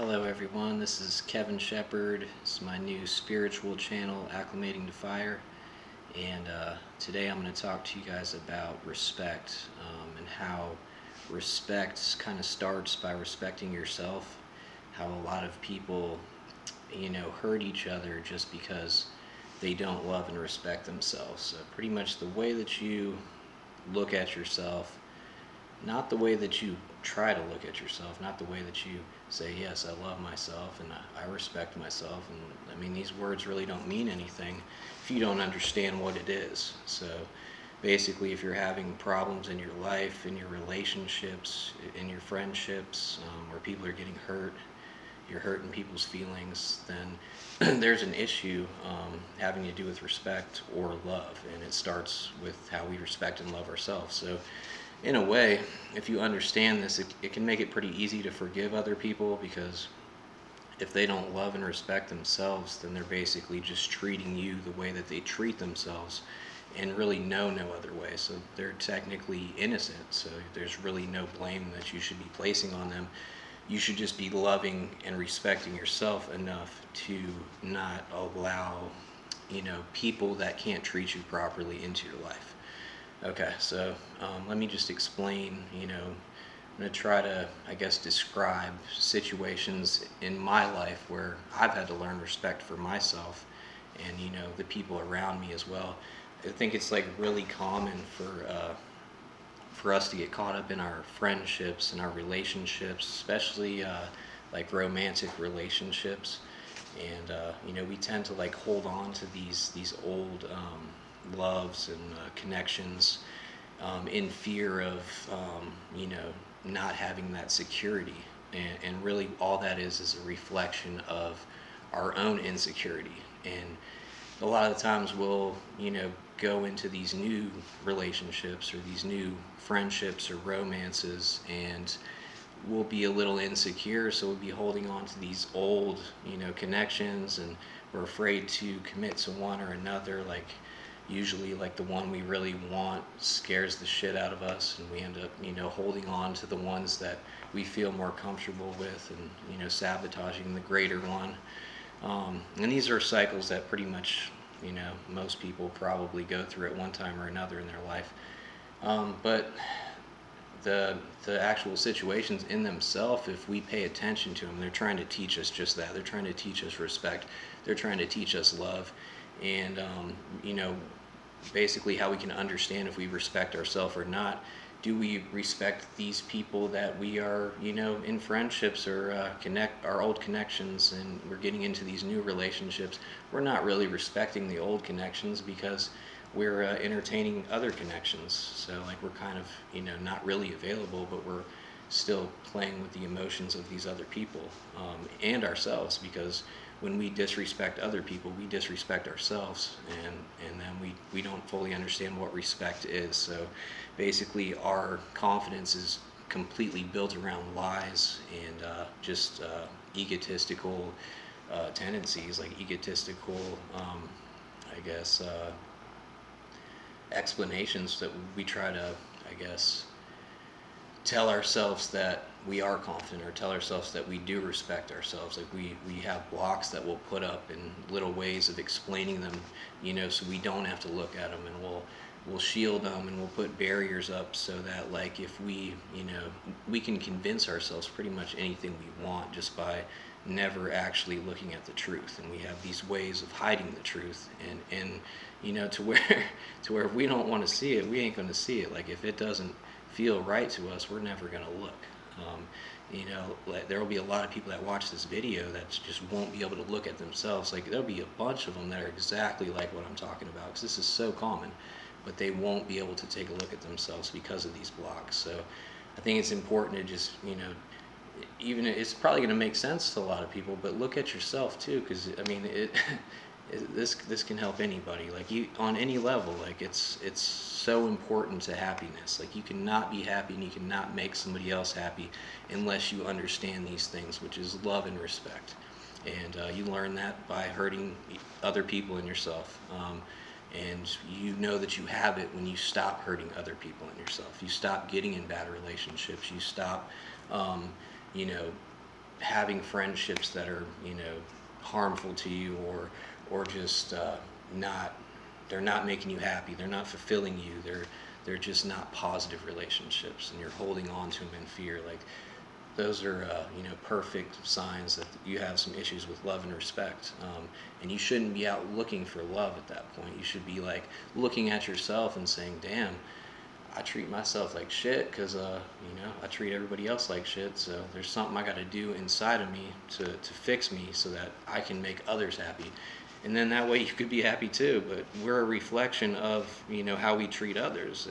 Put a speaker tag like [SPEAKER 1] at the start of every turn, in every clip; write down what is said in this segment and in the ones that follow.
[SPEAKER 1] Hello everyone, this is Kevin Shepard. It's my new spiritual channel, Acclimating to Fire. And today I'm going to talk to you guys about respect and how respect kind of starts by respecting yourself. How a lot of people, hurt each other just because they don't love and respect themselves. So pretty much the way that you look at yourself, not the way that you try to look at yourself, not the way that you say, yes, I love myself and I respect myself. And I mean, these words really don't mean anything if you don't understand what it is. So basically, if you're having problems in your life, in your relationships, in your friendships, where people are getting hurt, you're hurting people's feelings, then there's an issue having to do with respect or love. And it starts with how we respect and love ourselves. So in a way, if you understand this, it can make it pretty easy to forgive other people, because if they don't love and respect themselves, then they're basically just treating you the way that they treat themselves and really know no other way. So they're technically innocent. So there's really no blame that you should be placing on them. You should just be loving and respecting yourself enough to not allow, people that can't treat you properly into your life. Okay, so let me just explain, I'm going to try to, I guess, describe situations in my life where I've had to learn respect for myself and, the people around me as well. I think it's like really common for us to get caught up in our friendships and our relationships, especially like romantic relationships. And, we tend to like hold on to these old loves and connections in fear of not having that security, and really all that is a reflection of our own insecurity. And a lot of the times we'll go into these new relationships or these new friendships or romances, and we'll be a little insecure, so we'll be holding on to these old connections, and we're afraid to commit to one or another. Like usually like the one we really want scares the shit out of us, and we end up holding on to the ones that we feel more comfortable with, and sabotaging the greater one. And these are cycles that pretty much most people probably go through at one time or another in their life. But the actual situations in themselves, if we pay attention to them, they're trying to teach us just that. They're trying to teach us respect. They're trying to teach us love. And basically how we can understand if we respect ourselves or not. Do we respect these people that we are in friendships, or connect our old connections, and we're getting into these new relationships? We're not really respecting the old connections because we're entertaining other connections. So like we're kind of not really available, but we're still playing with the emotions of these other people, and ourselves, because when we disrespect other people, we disrespect ourselves, and then we don't fully understand what respect is. So basically our confidence is completely built around lies and just egotistical tendencies, like egotistical, I guess, explanations that we try to, I guess, tell ourselves that we are confident, or tell ourselves that we do respect ourselves. Like we have blocks that we'll put up in little ways of explaining them, so we don't have to look at them, and we'll shield them, and we'll put barriers up so that like if we can convince ourselves pretty much anything we want just by never actually looking at the truth. And we have these ways of hiding the truth, and to where to where if we don't want to see it, we ain't going to see it. Like if it doesn't feel right to us, we're never going to look. Like there will be a lot of people that watch this video that just won't be able to look at themselves. Like there'll be a bunch of them that are exactly like what I'm talking about, because this is so common, but they won't be able to take a look at themselves because of these blocks. So I think it's important to just even it's probably going to make sense to a lot of people, but look at yourself too, because I mean this can help anybody, like you on any level. Like it's so important to happiness. Like you cannot be happy and you cannot make somebody else happy unless you understand these things, which is love and respect. And you learn that by hurting other people and yourself. And you know that you have it when you stop hurting other people and yourself. You stop getting in bad relationships. You stop, you know, having friendships that are, harmful to you, or just not, they're not making you happy, they're not fulfilling you, they're just not positive relationships, and you're holding on to them in fear. Like, those are perfect signs that you have some issues with love and respect. And you shouldn't be out looking for love at that point. You should be like looking at yourself and saying, damn, I treat myself like shit because I treat everybody else like shit. So there's something I got to do inside of me to fix me so that I can make others happy. And then that way you could be happy too. But we're a reflection of how we treat others.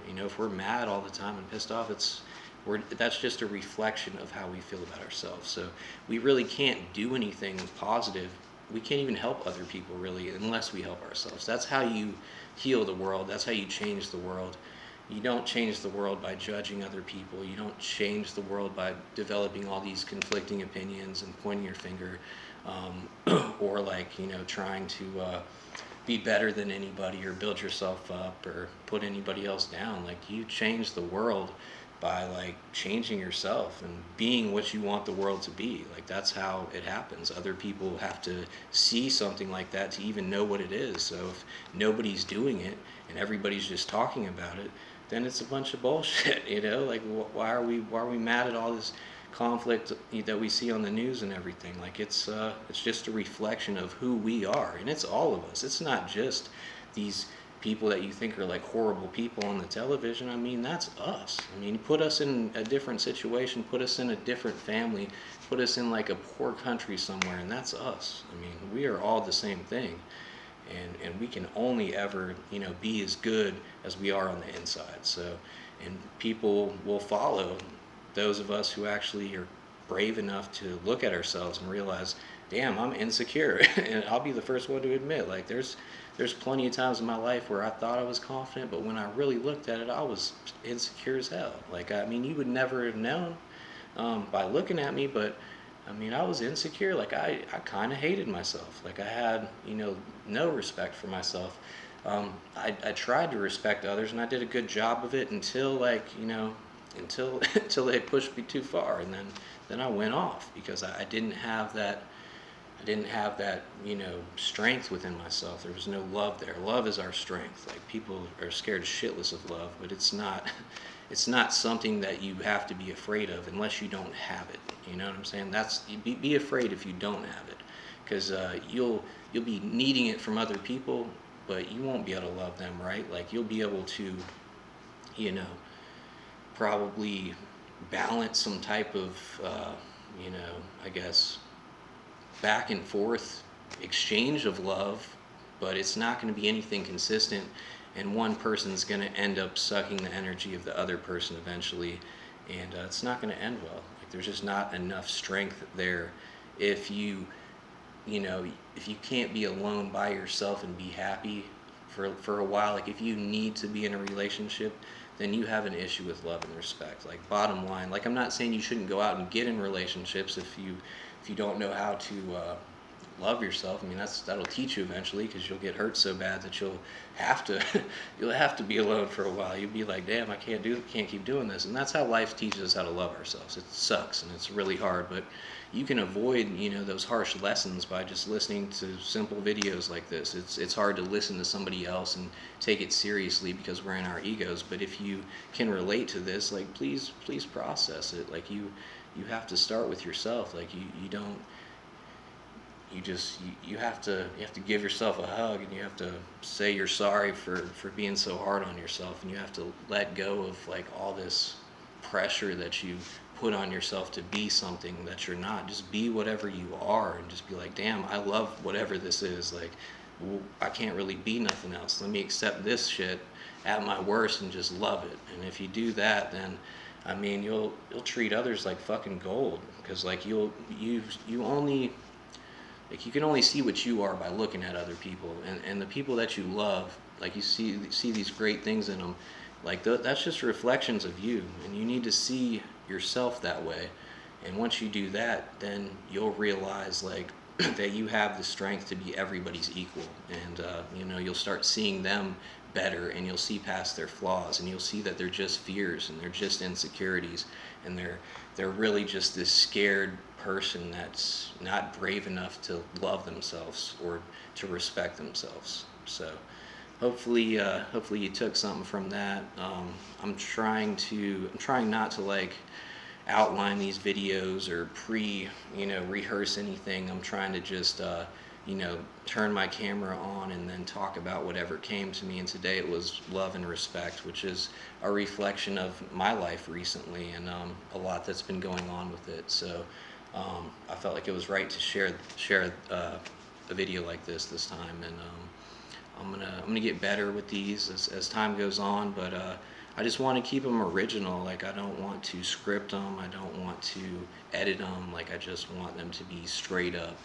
[SPEAKER 1] And if we're mad all the time and pissed off, that's just a reflection of how we feel about ourselves. So we really can't do anything positive. We can't even help other people really unless we help ourselves. That's how you heal the world. That's how you change the world. You don't change the world by judging other people. You don't change the world by developing all these conflicting opinions and pointing your finger, or trying to be better than anybody or build yourself up or put anybody else down. Like, you change the world by changing yourself and being what you want the world to be. Like, that's how it happens. Other people have to see something like that to even know what it is. So if nobody's doing it and everybody's just talking about it, then it's a bunch of bullshit. Like, why are we mad at all this conflict that we see on the news and everything? Like, it's just a reflection of who we are, and it's all of us. It's not just these people that you think are like horrible people on the television. I mean, that's us. I mean, put us in a different situation, put us in a different family, put us in like a poor country somewhere, and that's us. I mean, we are all the same thing. And we can only ever, be as good as we are on the inside. So, and people will follow those of us who actually are brave enough to look at ourselves and realize, damn, I'm insecure. And I'll be the first one to admit, like, there's plenty of times in my life where I thought I was confident, but when I really looked at it, I was insecure as hell. Like, I mean, you would never have known by looking at me, but I mean, I was insecure. Like, I kind of hated myself. Like, I had, no respect for myself. I tried to respect others, and I did a good job of it until until they pushed me too far, and then I went off because I didn't have that. I didn't have that, strength within myself. There was no love there. Love is our strength. Like, people are scared shitless of love, but it's not. It's not something that you have to be afraid of unless you don't have it. You know what I'm saying? Be afraid if you don't have it, because you'll be needing it from other people, but you won't be able to love them, right? Like, you'll be able to, probably balance some type of, I guess, back and forth exchange of love, but it's not going to be anything consistent, and one person's going to end up sucking the energy of the other person eventually, and it's not going to end well. Like, there's just not enough strength there if if you can't be alone by yourself and be happy for a while. Like, if you need to be in a relationship, then you have an issue with love and respect. Like, bottom line, like, I'm not saying you shouldn't go out and get in relationships if you don't know how to love yourself. I mean, that'll teach you eventually, because you'll get hurt so bad that you'll have to be alone for a while. You'll be like, damn, I can't keep doing this. And that's how life teaches us how to love ourselves. It sucks and it's really hard, but you can avoid those harsh lessons by just listening to simple videos like this. It's hard to listen to somebody else and take it seriously because we're in our egos. But if you can relate to this, like, please process it. Like, you have to start with yourself. Like, you don't. You have to give yourself a hug, and you have to say you're sorry for being so hard on yourself, and you have to let go of like all this pressure that you put on yourself to be something that you're not. Just be whatever you are, and just be like, damn, I love whatever this is. Like, I can't really be nothing else. Let me accept this shit at my worst and just love it. And if you do that, then I mean, you'll treat others like fucking gold, because like you only, like, you can only see what you are by looking at other people, and the people that you love, like, you see these great things in them, like that's just reflections of you, and you need to see yourself that way. And once you do that, then you'll realize like that you have the strength to be everybody's equal, and you'll start seeing them better, and you'll see past their flaws, and you'll see that they're just fears and they're just insecurities, and they're really just this scared person that's not brave enough to love themselves or to respect themselves. So hopefully you took something from that. I'm trying not to like outline these videos or rehearse anything. I'm trying to just turn my camera on and then talk about whatever came to me. And today it was love and respect, which is a reflection of my life recently, and a lot that's been going on with it. So I felt like it was right to share a video like this time, and I'm gonna get better with these as time goes on, but I just want to keep them original. Like, I don't want to script them. I don't want to edit them. Like, I just want them to be straight up,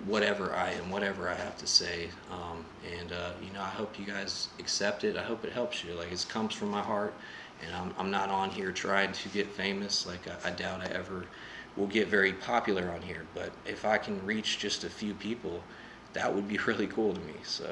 [SPEAKER 1] whatever I am, whatever I have to say. I hope you guys accept it. I hope it helps you. Like, it comes from my heart, and I'm not on here trying to get famous. Like, I doubt I ever will get very popular on here. But if I can reach just a few people, that would be really cool to me. So.